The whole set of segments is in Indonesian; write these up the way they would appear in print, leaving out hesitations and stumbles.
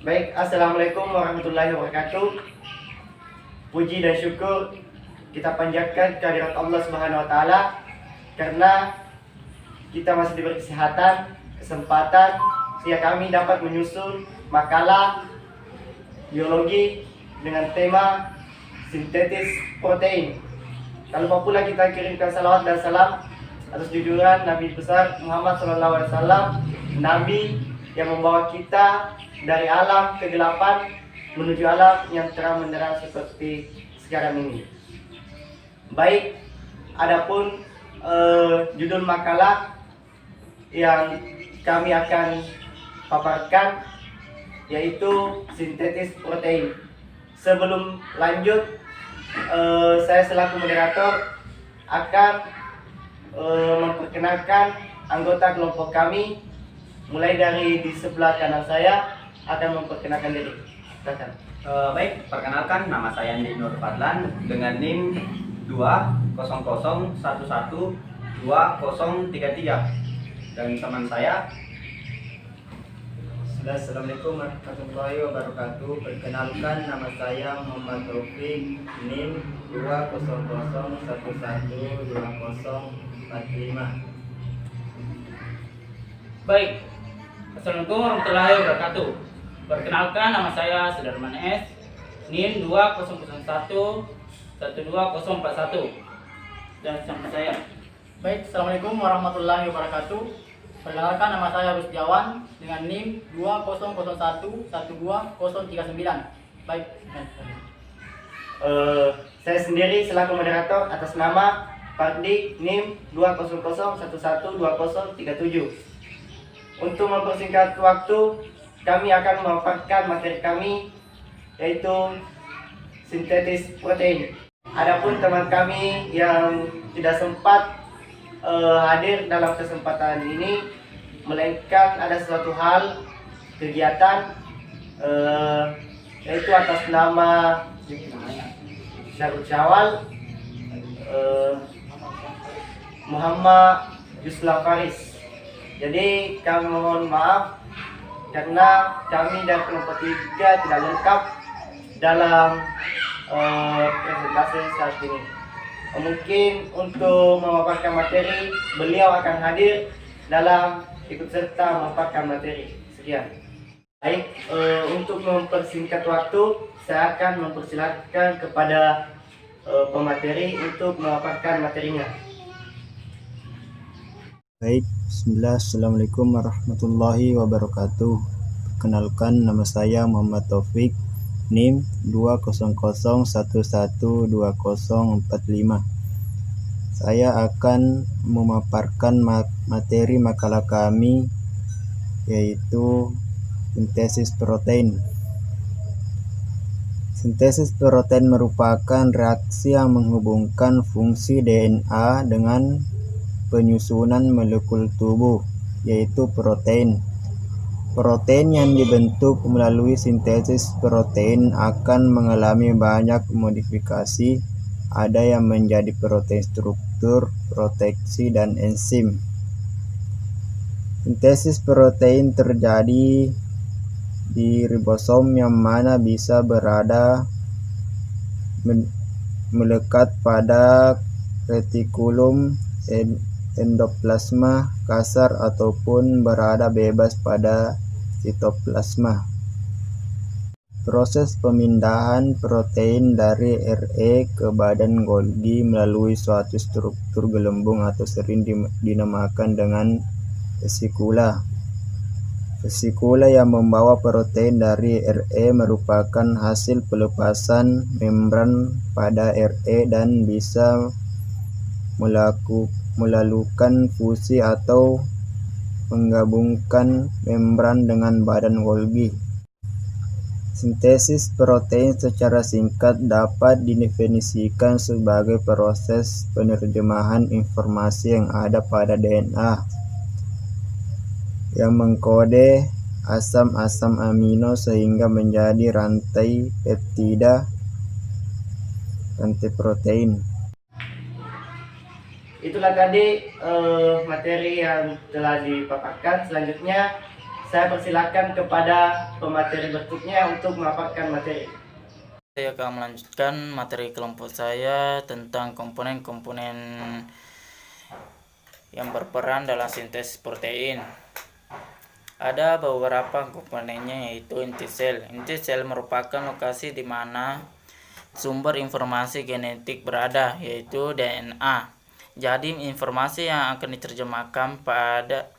Baik, Assalamualaikum warahmatullahi wabarakatuh. Puji dan syukur kita panjatkan kehadirat Allah Subhanahu wa taala karena kita masih diberi kesempatan sehingga kami dapat menyusun makalah biologi dengan tema sintetis protein. Tak lupa pula kita kirimkan salawat dan salam atas junjungan Nabi besar Muhammad SAW, Nabi yang membawa kita dari alam kegelapan menuju alam yang terang benderang seperti sekarang ini. Baik, adapun judul makalah yang kami akan paparkan yaitu sintetis protein. Sebelum lanjut, saya selaku moderator akan memperkenalkan anggota kelompok kami. Mulai dari di sebelah kanan saya akan memperkenalkan diri. Silakan. Baik, perkenalkan nama saya Andi Nur Fadlan dengan NIM 200112033 dan teman saya. Assalamualaikum warahmatullahi wabarakatuh. Perkenalkan, nama saya Muhammad Taufik, NIM 200112045. Baik, Assalamualaikum warahmatullahi wabarakatuh. Perkenalkan, nama saya Sudarman S, NIM 20011124041 dan sama saya. Baik, Assalamualaikum warahmatullahi wabarakatuh. Perkenalkan, nama saya Rusdiawan dengan NIM 200112039. Baik. Saya sendiri selaku moderator atas nama Fardi, NIM 200112037. Untuk mempersingkat waktu, kami akan memaparkan materi kami yaitu sintetis protein. Adapun teman kami yang tidak sempat hadir dalam kesempatan ini, melainkan ada suatu hal kegiatan yaitu atas nama Syarul Syawal Muhammad Yusla Faris. Jadi kami mohon maaf karena kami dan kelompok 3 tidak lengkap dalam presentasi saat ini. Mungkin untuk memaparkan materi, beliau akan hadir dalam ikut serta memaparkan materi. Sekian. Baik, untuk mempersingkat waktu, saya akan mempersilahkan kepada pemateri untuk memaparkan materinya. Baik, bismillah, assalamualaikum warahmatullahi wabarakatuh. Perkenalkan, nama saya Muhammad Taufik, NIM 200112045. Saya akan memaparkan materi makalah kami yaitu sintesis protein. Sintesis protein merupakan reaksi yang menghubungkan fungsi DNA dengan penyusunan molekul tubuh, yaitu protein. Protein yang dibentuk melalui sintesis protein akan mengalami banyak modifikasi. Ada yang menjadi protein struktur, proteksi, dan enzim. Sintesis protein terjadi di ribosom yang mana bisa berada melekat pada retikulum endoplasma kasar ataupun berada bebas pada sitoplasma. Proses pemindahan protein dari RE ke badan Golgi melalui suatu struktur gelembung atau sering dinamakan dengan vesikula. Vesikula yang membawa protein dari RE merupakan hasil pelepasan membran pada RE dan bisa melakukan fusi atau menggabungkan membran dengan badan Golgi. Sintesis protein secara singkat dapat didefinisikan sebagai proses penerjemahan informasi yang ada pada DNA yang mengkode asam-asam amino sehingga menjadi rantai peptida, rantai protein. Itulah tadi materi yang telah dipaparkan. Selanjutnya saya persilakan kepada pemateri berikutnya untuk memaparkan materi. Saya akan melanjutkan materi kelompok saya tentang komponen-komponen yang berperan dalam sintesis protein. Ada beberapa komponennya, yaitu inti sel. Inti sel merupakan lokasi di mana sumber informasi genetik berada, yaitu DNA. Jadi informasi yang akan diterjemahkan pada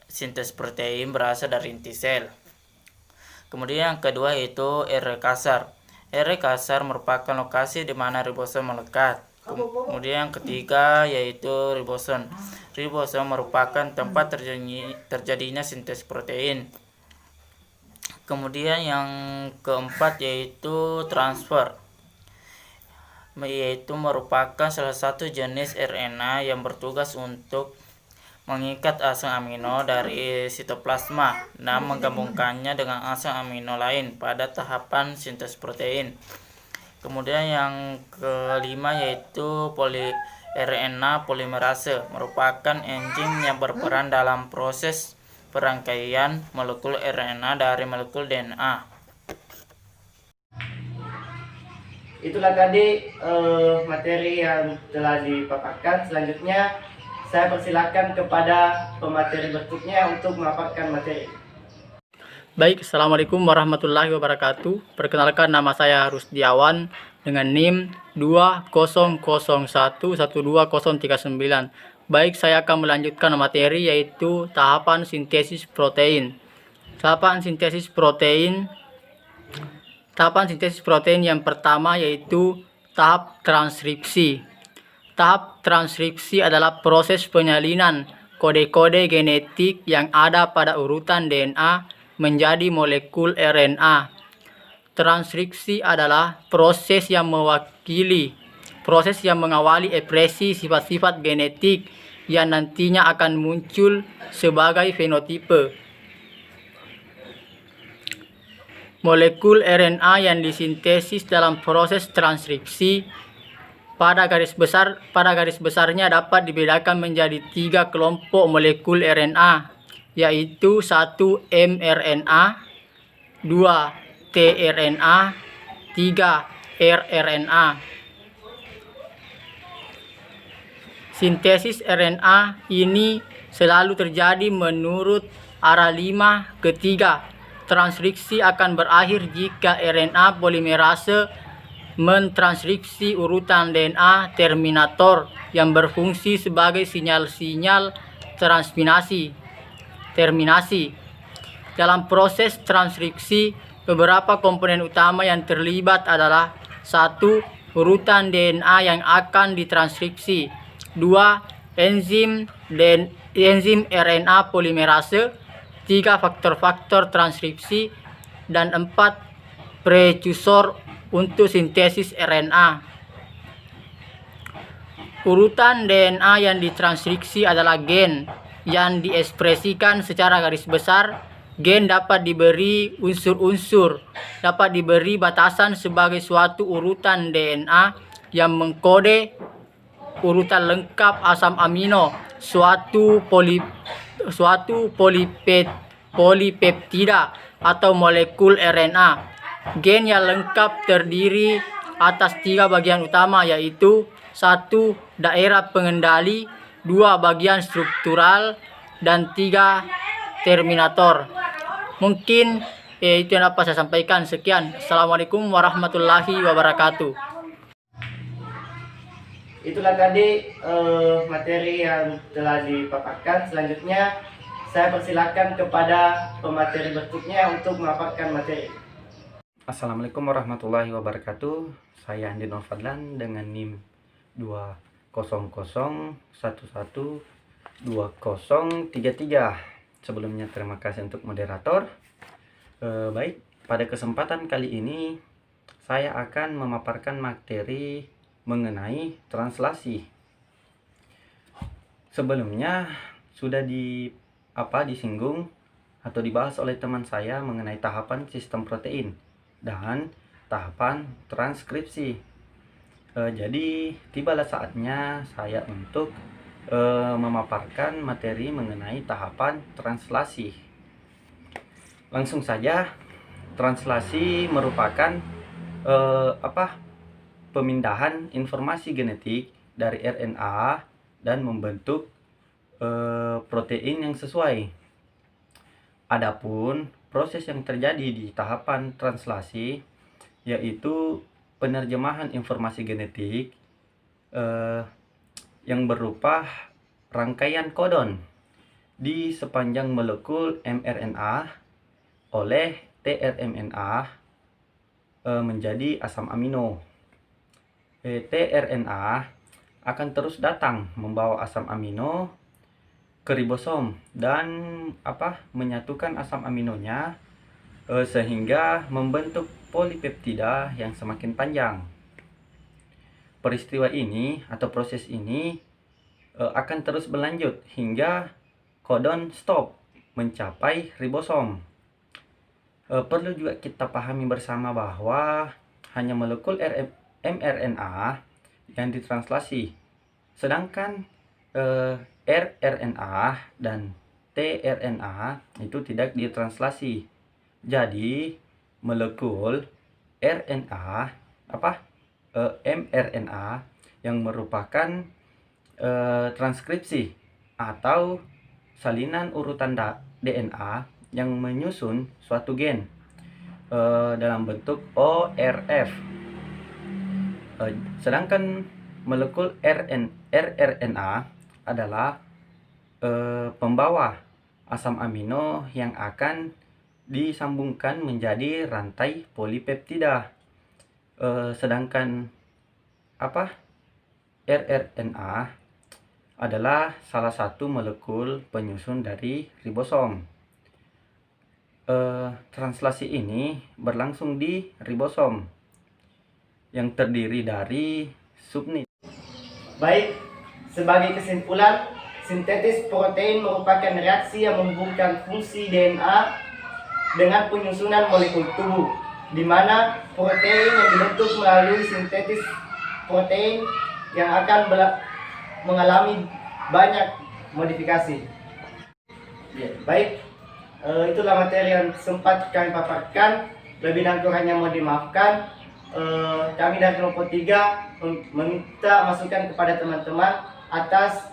sintesis protein berasal dari inti sel. Kemudian yang kedua yaitu RNA kasar. RNA kasar merupakan lokasi di mana ribosom melekat. Kemudian yang ketiga yaitu ribosom. Ribosom merupakan tempat terjadinya sintesis protein. Kemudian yang keempat yaitu transfer, yaitu merupakan salah satu jenis RNA yang bertugas untuk mengikat asam amino dari sitoplasma dan menggabungkannya dengan asam amino lain pada tahapan sintesis protein. Kemudian yang kelima yaitu RNA polimerase, merupakan enzim yang berperan dalam proses perangkaian molekul RNA dari molekul DNA. Itulah tadi materi yang telah dipaparkan. Selanjutnya saya persilakan kepada pemateri berikutnya untuk memaparkan materi. Baik, Assalamualaikum warahmatullahi wabarakatuh. Perkenalkan, nama saya Rusdiawan dengan NIM 200112039. Baik, saya akan melanjutkan materi yaitu tahapan sintesis protein. Tahapan sintesis protein yang pertama yaitu tahap transkripsi. Tahap transkripsi adalah proses penyalinan kode-kode genetik yang ada pada urutan DNA menjadi molekul RNA. Transkripsi adalah proses yang mengawali ekspresi sifat-sifat genetik yang nantinya akan muncul sebagai fenotipe. Molekul RNA yang disintesis dalam proses transkripsi pada garis besarnya dapat dibedakan menjadi 3 kelompok molekul RNA, yaitu 1 mRNA, 2 tRNA, 3 rRNA. Sintesis RNA ini selalu terjadi menurut arah 5 ke 3. Transkripsi akan berakhir jika RNA polimerase mentranskripsi urutan DNA terminator yang berfungsi sebagai sinyal-sinyal terminasi. Dalam proses transkripsi, beberapa komponen utama yang terlibat adalah 1. Urutan DNA yang akan ditranskripsi, 2. Enzim RNA polimerase, 3. Faktor-faktor transkripsi, dan 4. Prekursor untuk sintesis RNA. Urutan DNA yang ditranskripsi adalah gen yang diekspresikan secara garis besar. Gen dapat diberi unsur-unsur, dapat diberi batasan sebagai suatu urutan DNA yang mengkode urutan lengkap asam amino, suatu polipeptida atau molekul RNA. Gen yang lengkap terdiri atas 3 bagian utama, yaitu 1. Daerah pengendali, 2. Bagian struktural, dan 3. Terminator. Mungkin itu yang dapat saya sampaikan. Sekian. Assalamualaikum warahmatullahi wabarakatuh. Itulah tadi materi yang telah dipaparkan. Selanjutnya saya persilakan kepada pemateri berikutnya untuk memaparkan materi. Assalamualaikum warahmatullahi wabarakatuh. Saya Andi Nur Fadlan dengan NIM 200112033. Sebelumnya terima kasih untuk moderator. Baik, pada kesempatan kali ini saya akan memaparkan materi mengenai translasi. Sebelumnya sudah disinggung atau dibahas oleh teman saya mengenai tahapan sistem protein dan tahapan transkripsi. Jadi tibalah saatnya saya untuk memaparkan materi mengenai tahapan translasi. Langsung saja, translasi merupakan pemindahan informasi genetik dari RNA dan membentuk protein yang sesuai. Adapun proses yang terjadi di tahapan translasi yaitu penerjemahan informasi genetik yang berupa rangkaian kodon di sepanjang molekul mRNA oleh tRNA menjadi asam amino. tRNA akan terus datang membawa asam amino ke ribosom dan menyatukan asam aminonya sehingga membentuk polipeptida yang semakin panjang. Peristiwa ini atau proses ini akan terus berlanjut hingga kodon stop mencapai ribosom. Perlu juga kita pahami bersama bahwa hanya molekul mRNA yang ditranslasi, sedangkan rRNA dan tRNA itu tidak ditranslasi. Jadi molekul RNA mRNA yang merupakan transkripsi atau salinan urutan DNA yang menyusun suatu gen dalam bentuk ORF. Sedangkan molekul rRNA adalah pembawa asam amino yang akan disambungkan menjadi rantai polipeptida. Sedangkan rRNA adalah salah satu molekul penyusun dari ribosom. Translasi ini berlangsung di ribosom yang terdiri dari subunit. Baik, sebagai kesimpulan, sintetis protein merupakan reaksi yang menghubungkan fungsi DNA dengan penyusunan molekul tubuh, di mana protein yang dibentuk melalui sintetis protein yang akan mengalami banyak modifikasi. Baik, itulah materi yang sempat kami paparkan. Lebih dan kurangnya mohon dimaafkan. Kami dari kelompok 3 meminta masukan kepada teman-teman atas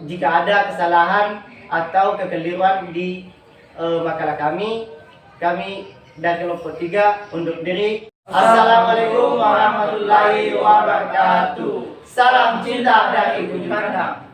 jika ada kesalahan atau kekeliruan di makalah kami dari kelompok 3 undur diri. Assalamualaikum warahmatullahi wabarakatuh. Salam cinta dari Ujung Pandang.